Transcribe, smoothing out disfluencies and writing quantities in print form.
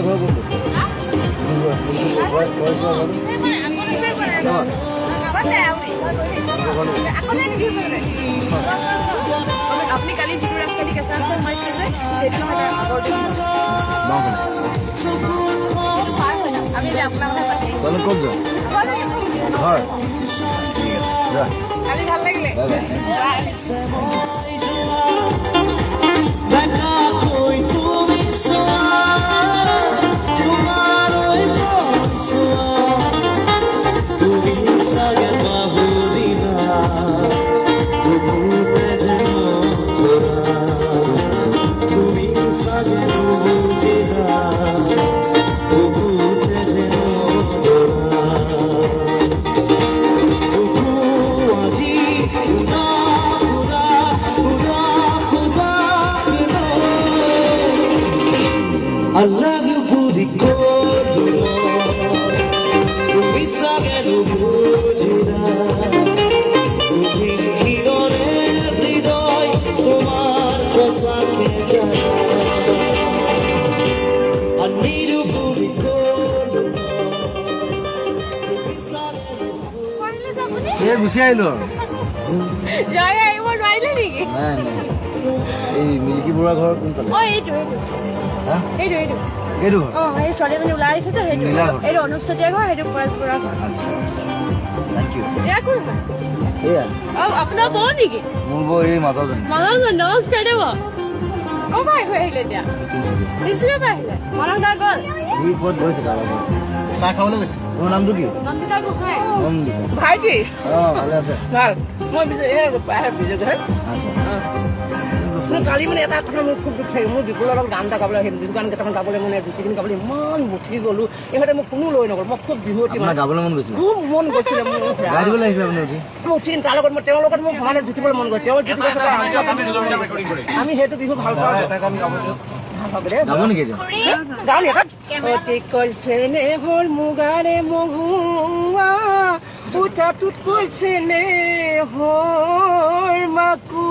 বুঢ়া ঘৰ কোনটো? আপুনি কালি যিটো ৰাস্তা দি কেঁচা ৰাস্তা সোমাইছে যে সেইটো নহয় আগৰ আমি যে আপোনাৰ কথা পাতি ক'ত যোৱা ঘৰ? ঠিক আছে যোৱা। কালি ভাল লাগিলে। Allah you budi kodo tumi sagelu bujina tumi hidore hridoy tomar kosake jana aniru budi kodo tumi sagelu কইলে যাবনি এই গুচি আহিলো আৰু যায় আহিব নোৱাৰিলে নেকি? নাই নাই এই মিল্কী বুঢ়া ঘৰ কোনফালে? অ এইটো হা এইটো এইটো ঘৰ? অ এই ছোৱালীজনী ওলাই আহিছে যে সেইটো নীলা ঘৰ। এইটো অনুপ চেতিয়া ঘৰ সেইটো পৰেশ বৰা ঘৰ আচ্ছা আচ্ছা থেংক ইউ। এয়া কোন হয়? এয়া অ আপোনাৰ বৌ নেকি? মোৰ বৌ এই মাজৰজনী মানুহজন নমস্কাৰ দেৱ ক'ৰ পৰা আহিলে এতিয়া? তিনিচুকীয়াৰ পৰা আহিলে মানস দা গ'ল সি ক'ত গৈছে কাৰোবাৰ ঘৰত? চাহ খাবলৈ গৈছে। তোমাৰ নামটো কি? নন্দিতা গোহাঁই নন্দিতা। ভাইটি অঁ ভালে আছে। ভাল মই বিজয় ঘৰ আচ্ছা কালি মানে এটা কথা মোৰ খুব দুখ থাকে মোৰ বিপুলৰ লগত গান এটা গাবলৈ আহিম বিহু গান কেইটামান গাবলৈ মানে দুটিখিনি গাবলৈ ইমান মুঠি গ'লো ইহঁতে মোক কোনো লৈ নগ'ল মই খুব বিহুৱতী আপোনাৰ গাবলৈ মন গৈছিলে? খুব মন গৈছিলে মোৰ গাই দিবলৈ আহিছিলে আপুনি উঠি? মই উঠি তাৰ লগত মই তেওঁৰ লগত মোক সমানে জুতিবলৈ মন গ'ল তেওঁ জুতি গৈছে আমি সেইটো বিহু ভাল পাওঁ গাব নেকি এতিয়া? গান এটা অতি কৈছে নে হ'ল মুগাৰে মহুৱা উঠাটোত কৈছে নে হ'ল মাকু